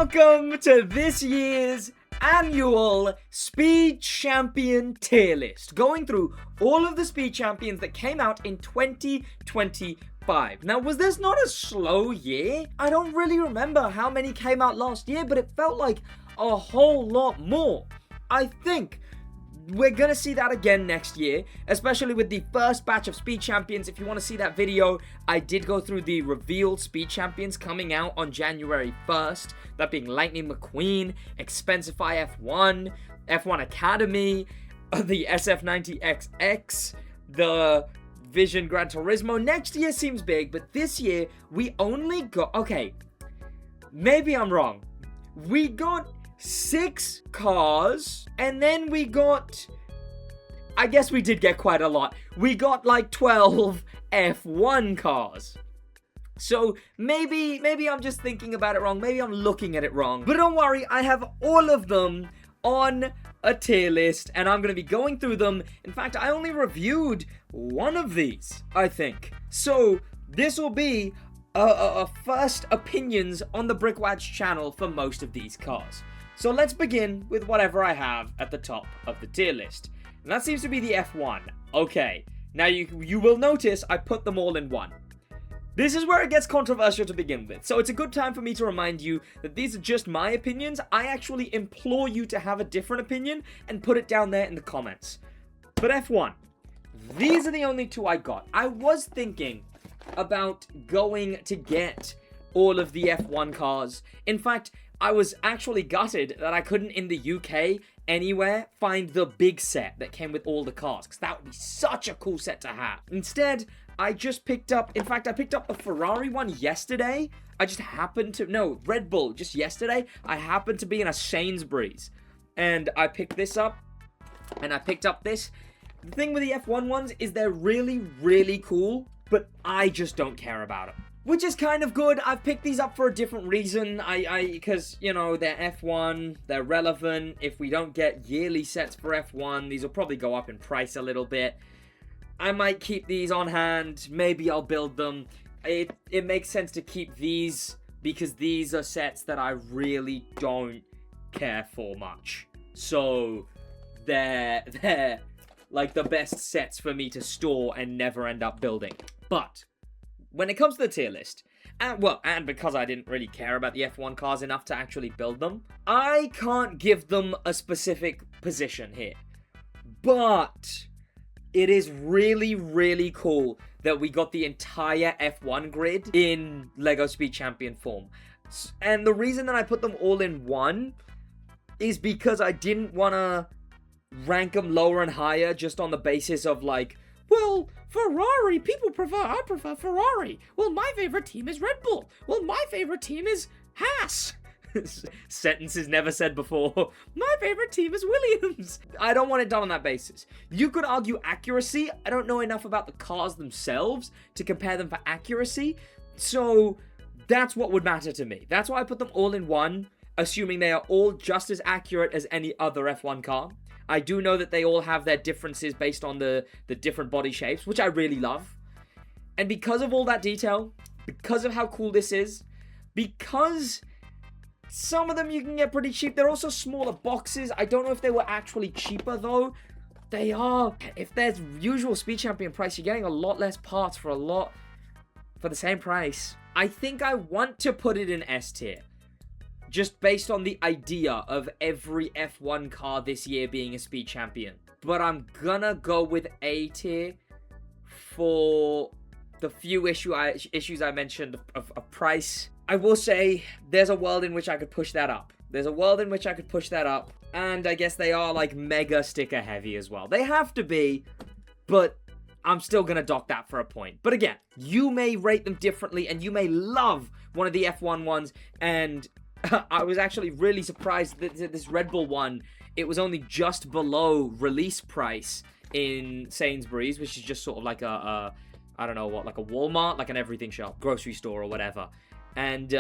Welcome to this year's annual Speed Champion tier list, going through all of the Speed Champions that came out in 2025. Now, was this not a slow year? I don't really remember how many came out last year, but it felt like a whole lot more. I think we're gonna see that again next year, especially with the first batch of Speed Champions. If you want to see that video, I did go through the revealed Speed Champions coming out on January 1st. That being Lightning McQueen, Expensify F1, F1 Academy, the SF90XX, the Vision Gran Turismo. Next year seems big, but this year we only got... Okay, maybe I'm wrong. We got 6 cars, and then we got... I guess we did get quite a lot. We got like 12 F1 cars. So maybe I'm just thinking about it wrong. Maybe I'm looking at it wrong. But don't worry, I have all of them on a tier list, and I'm going to be going through them. In fact, I only reviewed one of these, I think. So this will be a first opinions on the Brickwatch channel for most of these cars. So let's begin with whatever I have at the top of the tier list. And that seems to be the F1. Okay, now you will notice I put them all in one. This is where it gets controversial to begin with. So it's a good time for me to remind you that these are just my opinions. I actually implore you to have a different opinion and put it down there in the comments. But F1, these are the only 2 I got. I was thinking about going to get all of the F1 cars. In fact, I was actually gutted that I couldn't, in the UK, anywhere, find the big set that came with all the cars, because that would be such a cool set to have. Instead, I just picked up, in fact, I picked up the Ferrari one yesterday. I just happened to, no, RedBull, just yesterday, I happened to be in a Sainsbury's, and I picked this up, and I picked up this. The thing with the F1 ones is they're really, really cool, but I just don't care about them. Which is kind of good. I've picked these up for a different reason. Because, you know, they're F1, they're relevant. If we don't get yearly sets for F1, these will probably go up in price a little bit. I might keep these on hand. Maybe I'll build them. It makes sense to keep these because these are sets that I really don't care for much. So, they're like the best sets for me to store and never end up building. But when it comes to the tier list, and because I didn't really care about the F1 cars enough to actually build them, I can't give them a specific position here. But it is really, really cool that we got the entire F1 grid in LEGO Speed Champion form. And the reason that I put them all in one is because I didn't want to rank them lower and higher just on the basis of like, well, Ferrari, I prefer Ferrari. Well, my favorite team is Red Bull. Well, my favorite team is Haas. Sentences never said before. My favorite team is Williams. I don't want it done on that basis. You could argue accuracy. I don't know enough about the cars themselves to compare them for accuracy. So that's what would matter to me. That's why I put them all in one, assuming they are all just as accurate as any other F1 car. I do know that they all have their differences based on the different body shapes, which I really love. And because of all that detail, because of how cool this is, because some of them you can get pretty cheap, they're also smaller boxes. I don't know if they were actually cheaper, though. They are. If there's usual Speed Champion price, you're getting a lot less parts for the same price. I think I want to put it in S tier. Just based on the idea of every F1 car this year being a Speed Champion. But I'm gonna go with A tier for the few issues I mentioned of price. I will say there's a world in which I could push that up. And I guess they are like mega sticker heavy as well. They have to be, but I'm still gonna dock that for a point. But again, you may rate them differently and you may love one of the F1 ones, and I was actually really surprised that this Red Bull one, it was only just below release price in Sainsbury's, which is just sort of like I don't know what, like a Walmart, like an everything shop, grocery store or whatever. And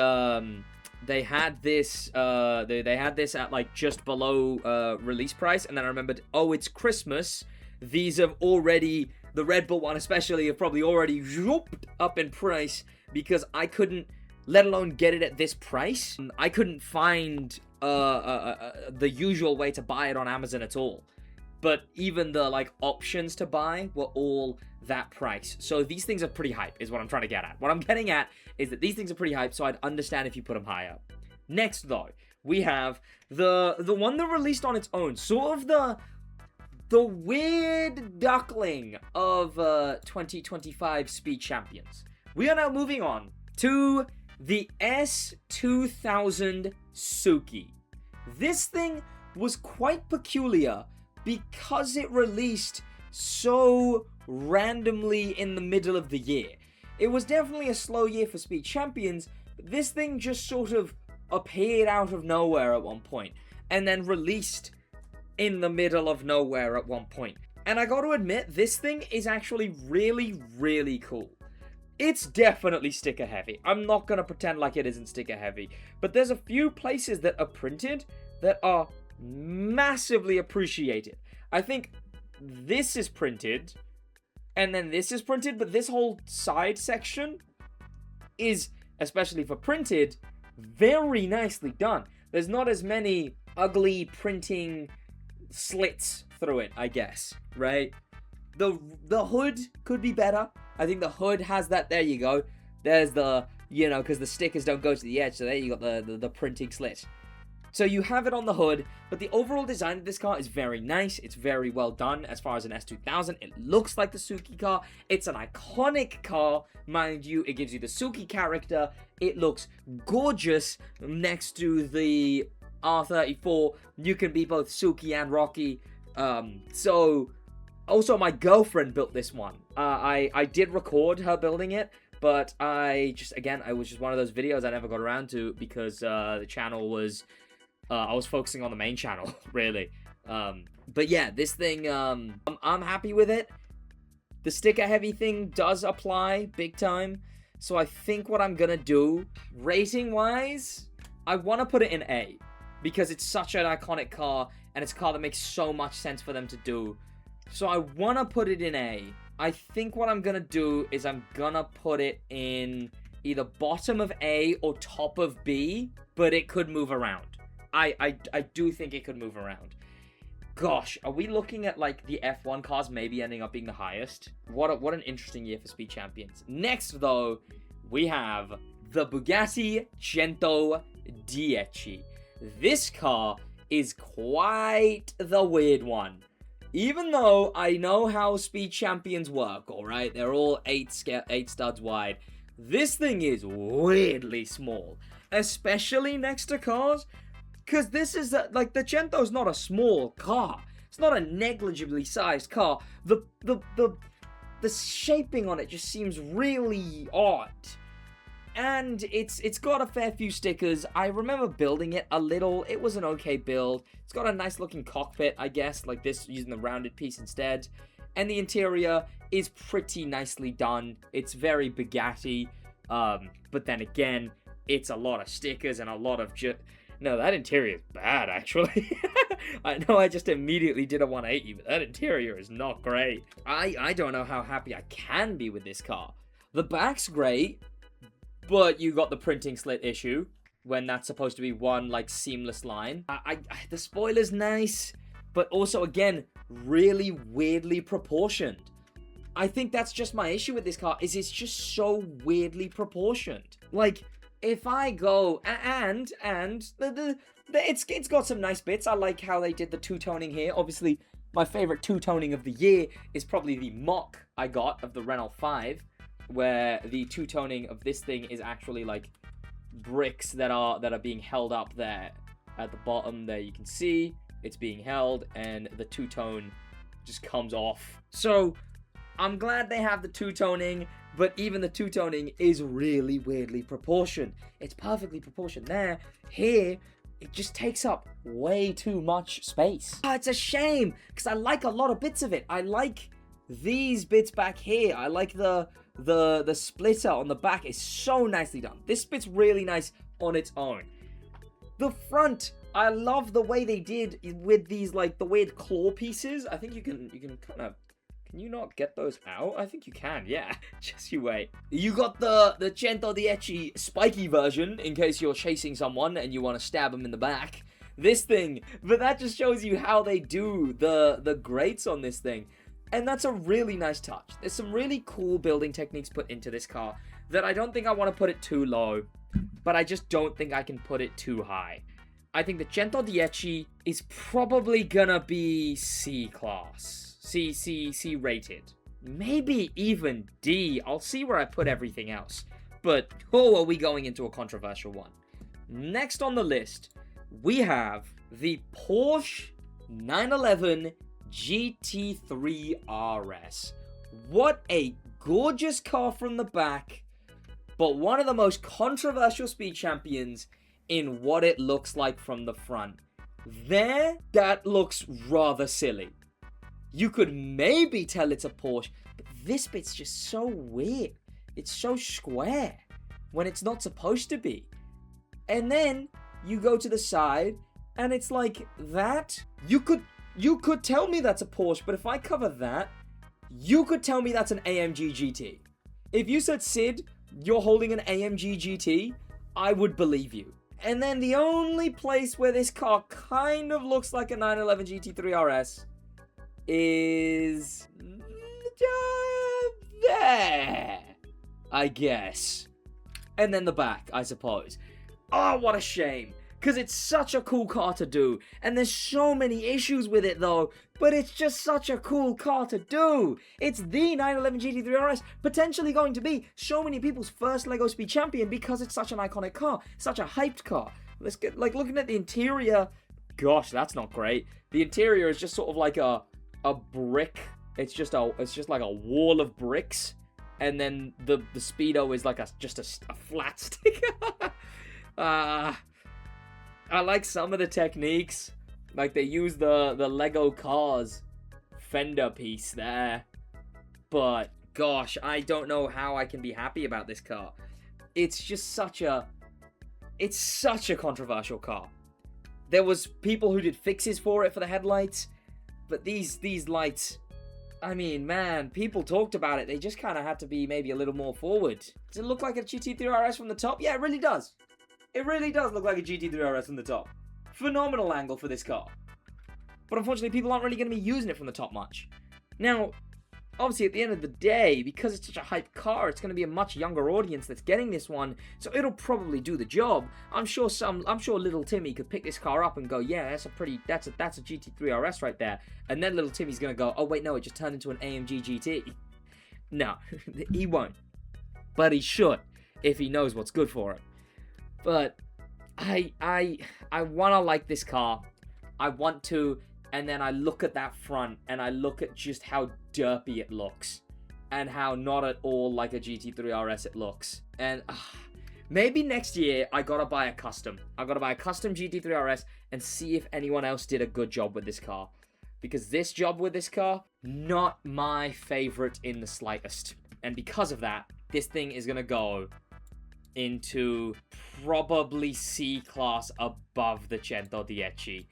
they had this they had this at like just below release price, and then I remembered, oh, it's Christmas. These have already, the Red Bull one especially, have probably already zooped up in price because I couldn't let alone get it at this price. I couldn't find the usual way to buy it on Amazon at all. But even the, like, options to buy were all that price. So these things are pretty hype, is what I'm trying to get at. What I'm getting at is that these things are pretty hype, so I'd understand if you put them higher. Next, though, we have the one that released on its own. Sort of the weird duckling of 2025 Speed Champions. We are now moving on to the S2000 Suki. This thing was quite peculiar because it released so randomly in the middle of the year. It was definitely a slow year for Speed Champions, but this thing just sort of appeared out of nowhere at one point, and then released in the middle of nowhere at one point. And I gotta admit, this thing is actually really, really cool. It's definitely sticker heavy. I'm not gonna pretend like it isn't sticker heavy, but there's a few places that are printed that are massively appreciated. I think this is printed, and then this is printed, but this whole side section is, especially for printed, very nicely done. There's not as many ugly printing slits through it, I guess, right? The hood could be better. I think the hood has that. There you go. There's the, you know, because the stickers don't go to the edge, so there you got the printing slit. So you have it on the hood, but the overall design of this car is very nice. It's very well done as far as an S2000. It looks like the Suki car. It's an iconic car, mind you. It gives you the Suki character. It looks gorgeous next to the R34. You can be both Suki and Rocky. So, also my girlfriend built this one. I did record her building it, but it was just one of those videos I never got around to because the channel was... I was focusing on the main channel, really. But yeah, this thing, I'm happy with it. The sticker-heavy thing does apply big time. So I think what I'm gonna do, rating-wise, I want to put it in A. Because it's such an iconic car, and it's a car that makes so much sense for them to do. So I want to put it in A. I think what I'm gonna do is I'm gonna put it in either bottom of A or top of B, but it could move around. I do think it could move around. Gosh, are we looking at, like, the F1 cars maybe ending up being the highest? What an interesting year for Speed Champions. Next, though, we have the Bugatti Centodieci. This car is quite the weird one. Even though I know how Speed Champions work, alright? They're all 8 studs wide. This thing is weirdly small. Especially next to cars. Because this is, like, the Cento's not a small car. It's not a negligibly sized car. The shaping on it just seems really odd. And it's got a fair few stickers. I remember building it a little. It was an okay build. It's got a nice looking cockpit, I guess, like this, using the rounded piece instead. And the interior is pretty nicely done. It's very Bugatti. But then again, it's a lot of stickers and a lot of No, that interior is bad, actually. I know I just immediately did a 180, but that interior is not great. I don't know how happy I can be with this car. The back's great, but you got the printing slit issue, when that's supposed to be one, like, seamless line. The spoiler's nice, but also, again, really weirdly proportioned. I think that's just my issue with this car, is it's just so weirdly proportioned. Like... If I go, and it's got some nice bits. I like how they did the two-toning here. Obviously, my favorite two-toning of the year is probably the mock I got of the Renault 5, where the two-toning of this thing is actually, like, bricks that are being held up there. At the bottom there you can see it's being held, and the two-tone just comes off. So, I'm glad they have the two-toning. But even the two-toning is really weirdly proportioned. It's perfectly proportioned there. Here, it just takes up way too much space. It's a shame, because I like a lot of bits of it. I like these bits back here. I like the splitter on the back. It's so nicely done. This bit's really nice on its own. The front, I love the way they did with these, like, the weird claw pieces. I think you can kind of... Can you not get those out? I think you can, yeah. Just you wait. You got the Centodieci spiky version in case you're chasing someone and you want to stab them in the back. This thing, but that just shows you how they do the grates on this thing. And that's a really nice touch. There's some really cool building techniques put into this car that I don't think I want to put it too low, but I just don't think I can put it too high. I think the Centodieci is probably gonna be C class. C rated. Maybe even D. I'll see where I put everything else. But, oh, are we going into a controversial one? Next on the list, we have the Porsche 911 GT3 RS. What a gorgeous car from the back, but one of the most controversial speed champions in what it looks like from the front. There, that looks rather silly. You could maybe tell it's a Porsche, but this bit's just so weird. It's so square when it's not supposed to be. And then you go to the side and it's like that. You could tell me that's a Porsche, but if I cover that, you could tell me that's an AMG GT. If you said, Sid, you're holding an AMG GT, I would believe you. And then the only place where this car kind of looks like a 911 GT3 RS is there, I guess. And then the back, I suppose. Oh, what a shame. Because it's such a cool car to do. And there's so many issues with it, though. But it's just such a cool car to do. It's the 911 GT3 RS, potentially going to be so many people's first LEGO Speed Champion because it's such an iconic car. Such a hyped car. Let's get, like, looking at the interior. Gosh, that's not great. The interior is just sort of like a brick. It's just like a wall of bricks. And then the Speedo is like just a flat sticker. I like some of the techniques. Like they use the Lego Cars fender piece there. But gosh, I don't know how I can be happy about this car. It's just such a controversial car. There was people who did fixes for it for the headlights, but these lights, I mean, man, people talked about it. They just kind of had to be maybe a little more forward. Does it look like a GT3 RS from the top? Yeah, it really does. It really does look like a GT3 RS from the top. Phenomenal angle for this car. But unfortunately, people aren't really going to be using it from the top much. Now, obviously, at the end of the day, because it's such a hype car, it's going to be a much younger audience that's getting this one, so it'll probably do the job. I'm sure little Timmy could pick this car up and go, yeah, that's a GT3 RS right there. And then little Timmy's going to go, oh wait, no, it just turned into an AMG GT. No, he won't. But he should, if he knows what's good for him. But I want to like this car. I want to, and then I look at that front and I look at just how derpy it looks and how not at all like a GT3 RS it looks. And maybe next year I gotta buy a custom. I gotta buy a custom GT3 RS and see if anyone else did a good job with this car. Because this job with this car, not my favorite in the slightest. And because of that, this thing is gonna go into probably C class above the Centodieci.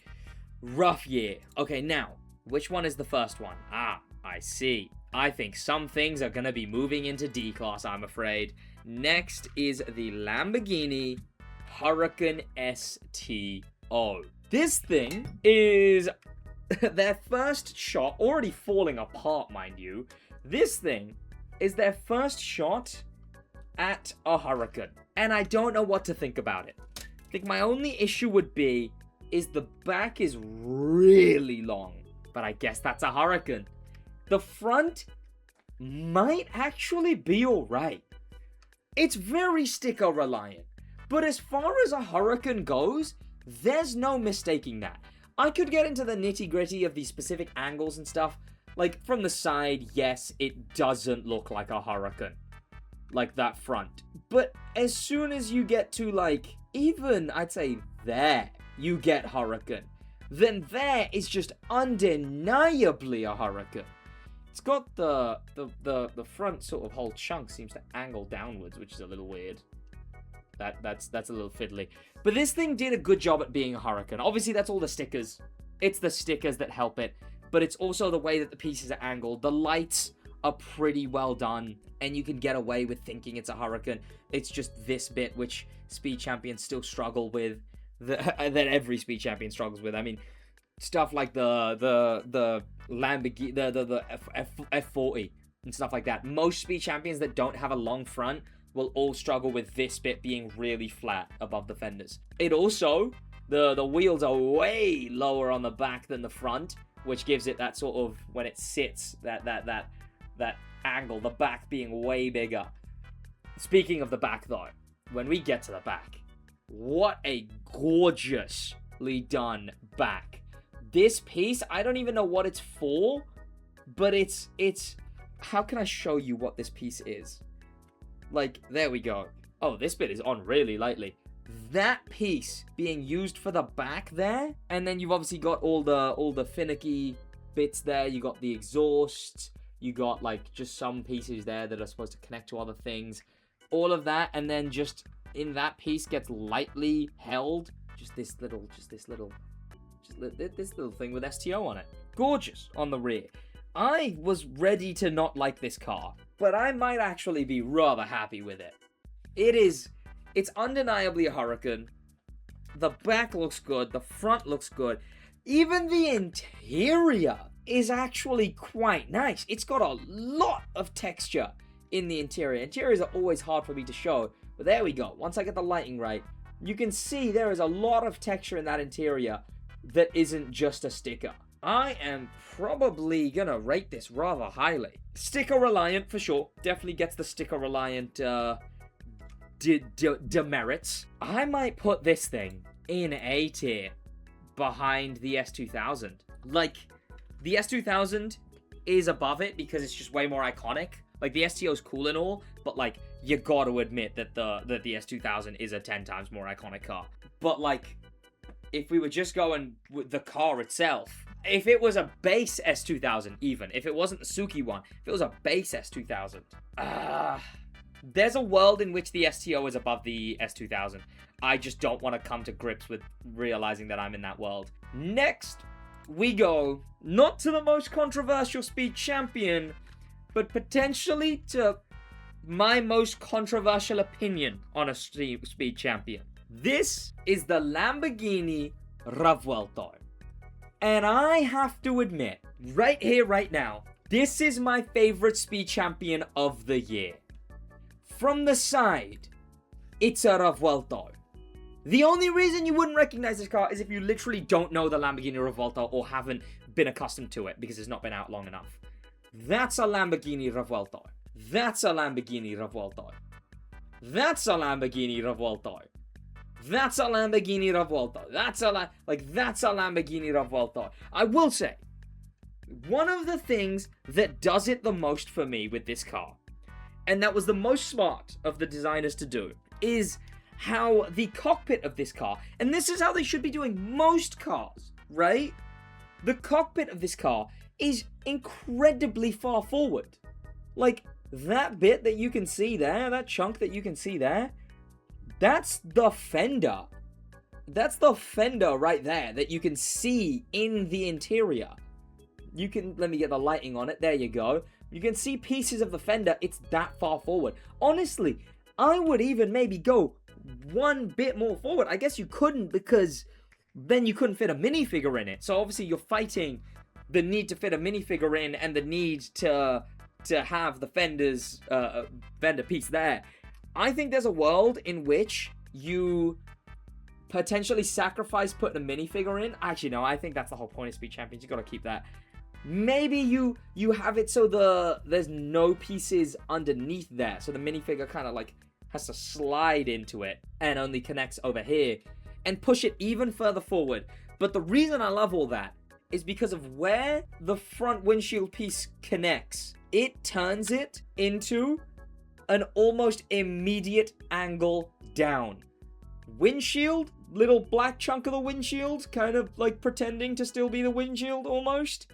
Rough year. Okay, now, which one is the first one? Ah, I see. I think some things are gonna be moving into D class, I'm afraid. Next is the Lamborghini Huracan STO. This thing is their first shot, already falling apart, mind you. This thing is their first shot at a Huracan. And I don't know what to think about it. I think my only issue would be is the back is really long. But I guess that's a Huracan. The front might actually be alright. It's very sticker reliant. But as far as a Huracan goes, there's no mistaking that. I could get into the nitty gritty of the specific angles and stuff. Like from the side, yes, it doesn't look like a Huracan. Like that front. But as soon as you get to like, even I'd say there, you get Huracan. Then there is just undeniably a Huracan. It's got the front sort of whole chunk seems to angle downwards, which is a little weird. That's a little fiddly. But this thing did a good job at being a Huracan. Obviously, that's all the stickers. It's the stickers that help it. but it's also the way that the pieces are angled. The lights are pretty well done, and you can get away with thinking it's a Huracan. It's just this bit which speed champions still struggle with, that every speed champion struggles with. I mean, stuff like the Lamborghini, the F40 and stuff like that. Most speed champions that don't have a long front will all struggle with this bit being really flat above the fenders. It also, the wheels are way lower on the back than the front, which gives it that sort of, when it sits, that angle, the back being way bigger. Speaking of the back though, when we get to the back, what a gorgeously done back. This piece, I don't even know what it's for, but it's how can I show you what this piece is? Like, there we go. Oh, this bit is on really lightly. That piece being used for the back there, and then you've obviously got all the finicky bits there. You got the exhaust, you got like just some pieces there that are supposed to connect to other things. All of that, and then just in that piece gets lightly held. Just this little thing with STO on it. Gorgeous on the rear. I was ready to not like this car, but I might actually be rather happy with it. It's undeniably a Huracan. The back looks good, the front looks good. Even the interior is actually quite nice. It's got a lot of texture in the interior. Interiors are always hard for me to show, but there we go. Once I get the lighting right, you can see there is a lot of texture in that interior that isn't just a sticker. I am probably gonna rate this rather highly. Sticker reliant for sure. Definitely gets the sticker reliant demerits. I might put this thing in A tier behind the S2000. Like, the S2000 is above it because it's just way more iconic. Like, the STO's cool and all, but like, you gotta admit that the S2000 is a 10 times more iconic car. But like, if we were just going with the car itself, if it was a base S2000 even, if it wasn't the Suzuki one, if it was a base S2000, there's a world in which the STO is above the S2000. I just don't want to come to grips with realizing that I'm in that world. Next, we go not to the most controversial speed champion, but potentially to my most controversial opinion on a speed champion. This is the Lamborghini Revuelto. And I have to admit, right here, right now, this is my favorite speed champion of the year. From the side, it's a Revuelto. The only reason you wouldn't recognize this car is if you literally don't know the Lamborghini Revuelto or haven't been accustomed to it because it's not been out long enough. That's a Lamborghini Revuelto. That's a Lamborghini Revuelto. That's a Lamborghini Revuelto. That's a Lamborghini Revuelto. That's a Lamborghini Revuelto. I will say, one of the things that does it the most for me with this car, and that was the most smart of the designers to do, is how the cockpit of this car, and this is how they should be doing most cars, right? The cockpit of this car is incredibly far forward. Like, that bit that you can see there, that chunk that you can see there, that's the fender. That's the fender right there that you can see in the interior. You can, let me get the lighting on it. There you go. You can see pieces of the fender. It's that far forward. Honestly, I would even maybe go one bit more forward. I guess you couldn't because then you couldn't fit a minifigure in it. So obviously you're fighting the need to fit a minifigure in and the need to have the fender's fender piece there. I think there's a world in which you potentially sacrifice putting a minifigure in. Actually, no, I think that's the whole point of Speed Champions. You got to keep that. Maybe you have it so there's no pieces underneath there, so the minifigure kind of like has to slide into it and only connects over here, and push it even further forward. But the reason I love all that is because of where the front windshield piece connects. It turns it into an almost immediate angle down. Windshield, little black chunk of the windshield, kind of like pretending to still be the windshield almost.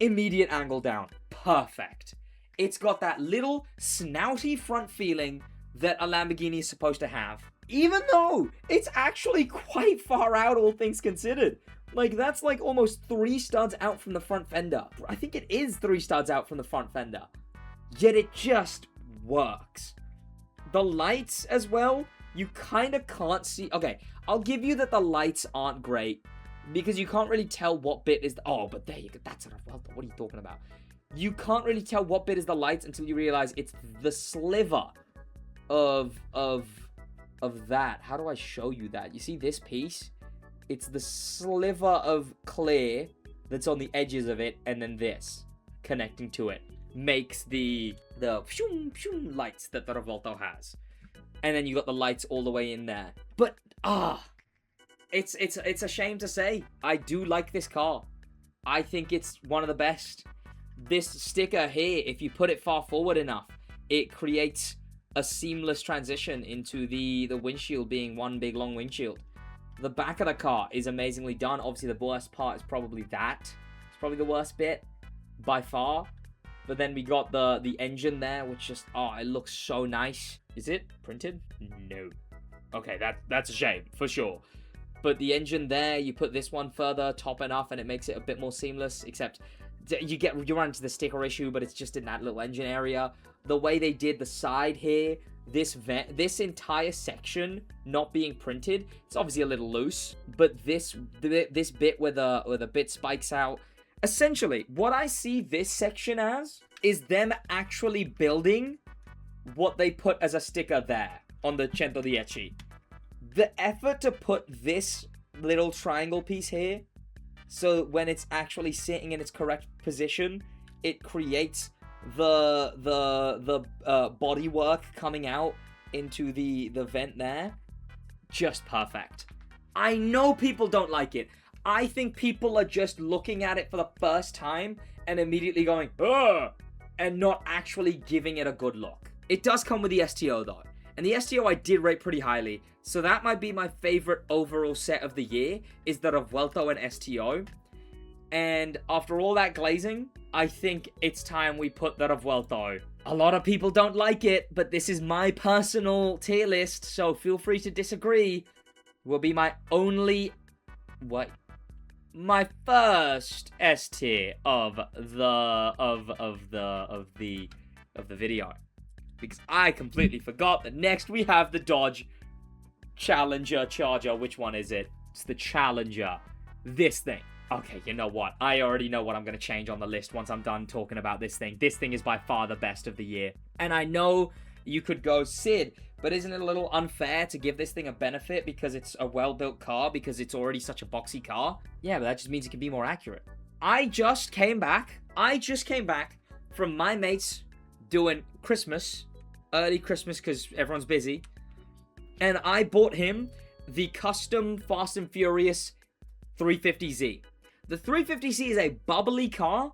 Immediate angle down. Perfect. It's got that little snouty front feeling that a Lamborghini is supposed to have. Even though it's actually quite far out, all things considered. Like, that's like almost 3 studs out from the front fender. I think it is 3 studs out from the front fender. Yet it just works. The lights as well, you kind of can't see. Okay, I'll give you that the lights aren't great because you can't really tell what bit is oh, but there you go. That's enough. What are you talking about? You can't really tell what bit is the lights until you realize it's the sliver of that. How do I show you that? You see this piece? It's the sliver of clear that's on the edges of it, and then this connecting to it makes the shoom, shoom lights that the Revuelto has. And then you got the lights all the way in there. But it's a shame to say. I do like this car. I think it's one of the best. This sticker here, if you put it far forward enough, it creates a seamless transition into the windshield being one big long windshield. The back of the car is amazingly done. Obviously, the worst part is probably that. It's probably the worst bit by far. But then we got the engine there, which just, it looks so nice. Is it printed? No. Okay, that's a shame, for sure. But the engine there, you put this one further top enough, and it makes it a bit more seamless, except you run into the sticker issue, but it's just in that little engine area. The way they did the side here, this entire section not being printed, it's obviously a little loose, but this bit where the bit spikes out, essentially what I see this section as is them actually building what they put as a sticker there on the Centodieci. The effort to put this little triangle piece here, so when it's actually sitting in its correct position, it creates the bodywork coming out into the vent there. Just perfect. I know people don't like it. I think people are just looking at it for the first time and immediately going, ugh, and not actually giving it a good look. It does come with the STO though. And the STO I did rate pretty highly. So that might be my favorite overall set of the year, is the Revuelto and STO. And after all that glazing, I think it's time we put the Revuelto. A lot of people don't like it, but this is my personal tier list, so feel free to disagree. Will be my only... my first S tier of the video. Because I completely forgot that next we have the Dodge Challenger Charger. Which one is it? It's the Challenger. This thing. Okay, you know what? I already know what I'm going to change on the list once I'm done talking about this thing. This thing is by far the best of the year. And I know you could go Sid, but isn't it a little unfair to give this thing a benefit because it's a well-built car, because it's already such a boxy car? Yeah, but that just means it can be more accurate. I just came back from my mates doing Christmas, early Christmas because everyone's busy, and I bought him the custom Fast and Furious 350Z. The 350Z is a bubbly car,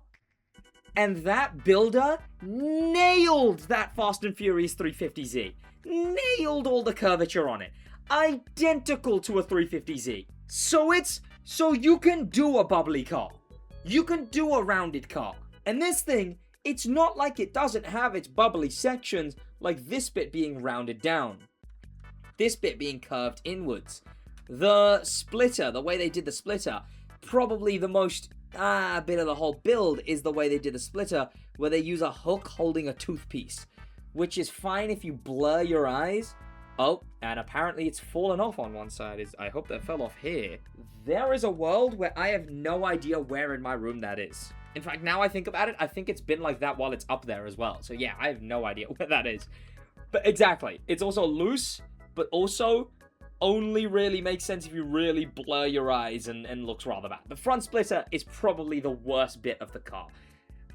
and that builder nailed that Fast and Furious 350Z. Nailed all the curvature on it. Identical to a 350Z. So you can do a bubbly car. You can do a rounded car. And this thing, it's not like it doesn't have its bubbly sections, like this bit being rounded down. This bit being curved inwards. The splitter, the way they did the splitter, probably the most bit of the whole build is the way they did the splitter, where they use a hook holding a toothpiece, which is fine if you blur your eyes. Oh, and apparently it's fallen off on one side. I hope that fell off here. There is a world where I have no idea where in my room that is. In fact, now I think about it, I think it's been like that while it's up there as well. So yeah, I have no idea where that is. But exactly, it's also loose, but also only really makes sense if you really blur your eyes and looks rather bad. The front splitter is probably the worst bit of the car.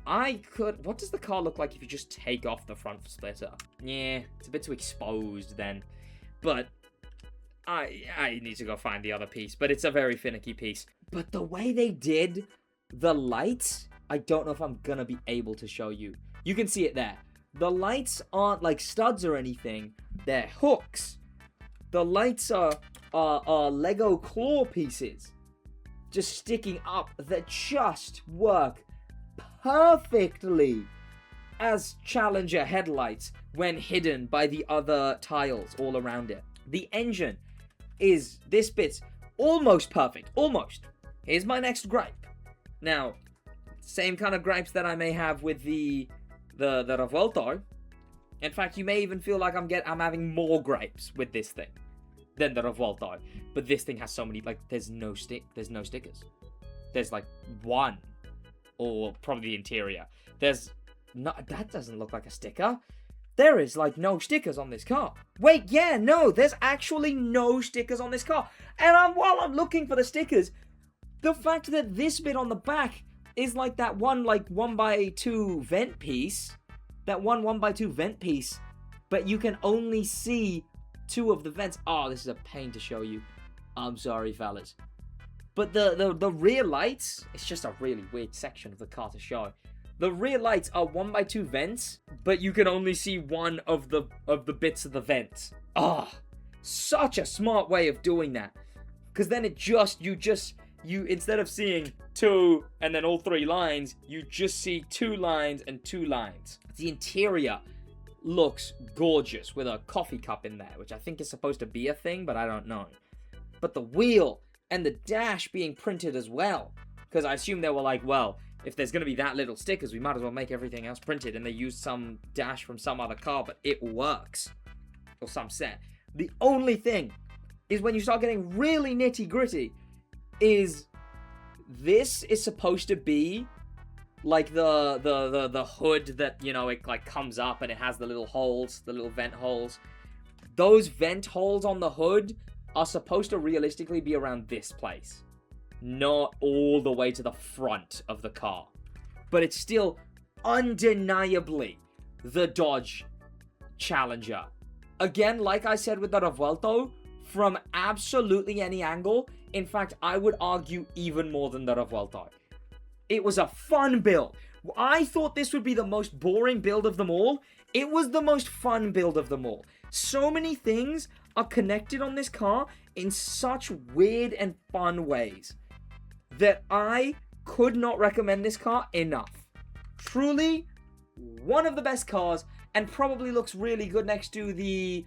What does the car look like if you just take off the front splitter? Yeah, it's a bit too exposed then. But I need to go find the other piece, but it's a very finicky piece. But the way they did the lights, I don't know if I'm gonna be able to show you. You can see it there. The lights aren't like studs or anything, they're hooks. The lights are Lego claw pieces just sticking up that just work perfectly as Challenger headlights when hidden by the other tiles all around it. The engine is, this bit's almost perfect, almost. Here's my next gripe. Now, same kind of gripes that I may have with the Revuelto. In fact, you may even feel like I'm having more gripes with this thing than the Revuelto. But this thing has so many, like, there's no stickers. There's like one, or probably the interior. That doesn't look like a sticker. There is like no stickers on this car. Wait, yeah, no, there's actually no stickers on this car. And while I'm looking for the stickers, the fact that this bit on the back is like that one, like 1x2 vent piece. That 1x2 vent piece. But you can only see two of the vents. Oh, this is a pain to show you. I'm sorry, fellas. But the rear lights, it's just a really weird section of the car to show. The rear lights are 1x2 vents, but you can only see one of the bits of the vents. Ah, such a smart way of doing that. Because then you instead of seeing two and then all three lines, you just see two lines and two lines. The interior looks gorgeous with a coffee cup in there, which I think is supposed to be a thing, but I don't know. But the wheel and the dash being printed as well. Because I assume they were like, well, if there's going to be that little stickers, we might as well make everything else printed. And they used some dash from some other car, but it works. Or some set. The only thing is when you start getting really nitty gritty is this is supposed to be like the hood that, you know, it like comes up and it has the little holes, the little vent holes. Those vent holes on the hood are supposed to realistically be around this place. Not all the way to the front of the car. But it's still undeniably the Dodge Challenger. Again, like I said with the Revuelto, from absolutely any angle, in fact, I would argue even more than the Revuelto. It was a fun build. I thought this would be the most boring build of them all. It was the most fun build of them all. So many things are connected on this car in such weird and fun ways that I could not recommend this car enough. Truly, one of the best cars, and probably looks really good next to the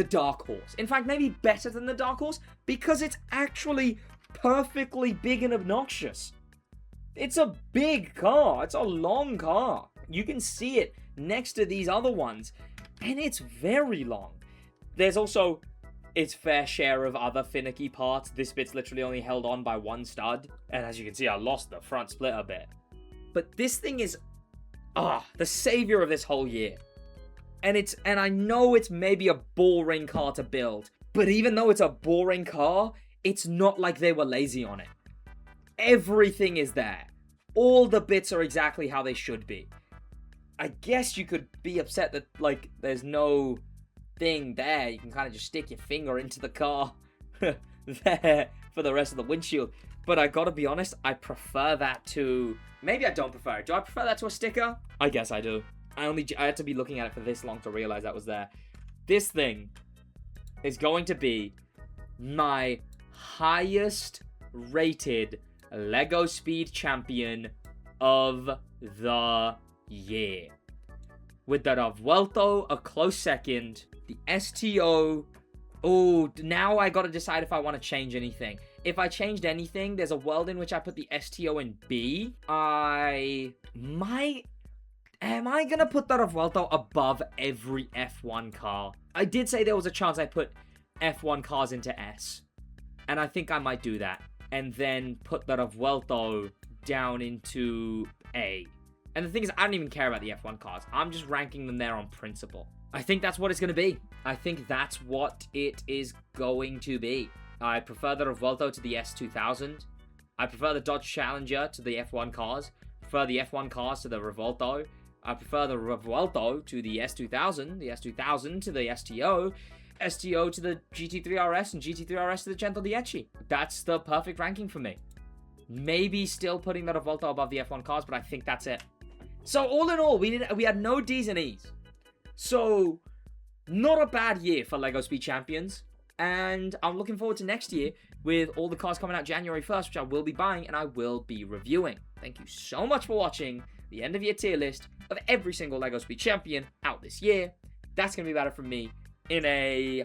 Dark Horse. In fact, maybe better than the Dark Horse, because it's actually perfectly big and obnoxious. It's a big car. It's a long car. You can see it next to these other ones, and it's very long. There's also its fair share of other finicky parts. This bit's literally only held on by one stud. And as you can see, I lost the front splitter bit. But this thing is, the savior of this whole year. And I know it's maybe a boring car to build. But even though it's a boring car, it's not like they were lazy on it. Everything is there. All the bits are exactly how they should be. I guess you could be upset that, like, there's no thing there. You can kind of just stick your finger into the car there for the rest of the windshield. But I gotta be honest, I prefer that to... Maybe I don't prefer it. Do I prefer that to a sticker? I guess I do. I had to be looking at it for this long to realize that was there. This thing is going to be my highest rated Lego Speed Champion of the year. With the Revuelto a close second. The STO. Oh, now I gotta decide if I want to change anything. If I changed anything, there's a world in which I put the STO in B. Am I gonna put the Revuelto above every F1 car? I did say there was a chance I put F1 cars into S. And I think I might do that. And then put the Revuelto down into A. And the thing is, I don't even care about the F1 cars. I'm just ranking them there on principle. I think that's what it's going to be. I think that's what it is going to be. I prefer the Revuelto to the S2000. I prefer the Dodge Challenger to the F1 cars. I prefer the F1 cars to the Revuelto. I prefer the Revuelto to the S2000. The S2000 to the STO. STO to the GT3 RS. And GT3 RS to the Centodieci. That's the perfect ranking for me. Maybe still putting the Revuelto above the F1 cars, but I think that's it. So all in all, we had no D's and E's. So, not a bad year for LEGO Speed Champions. And I'm looking forward to next year with all the cars coming out January 1st, which I will be buying and I will be reviewing. Thank you so much for watching the end of year tier list of every single LEGO Speed Champion out this year. That's going to be about it from me in a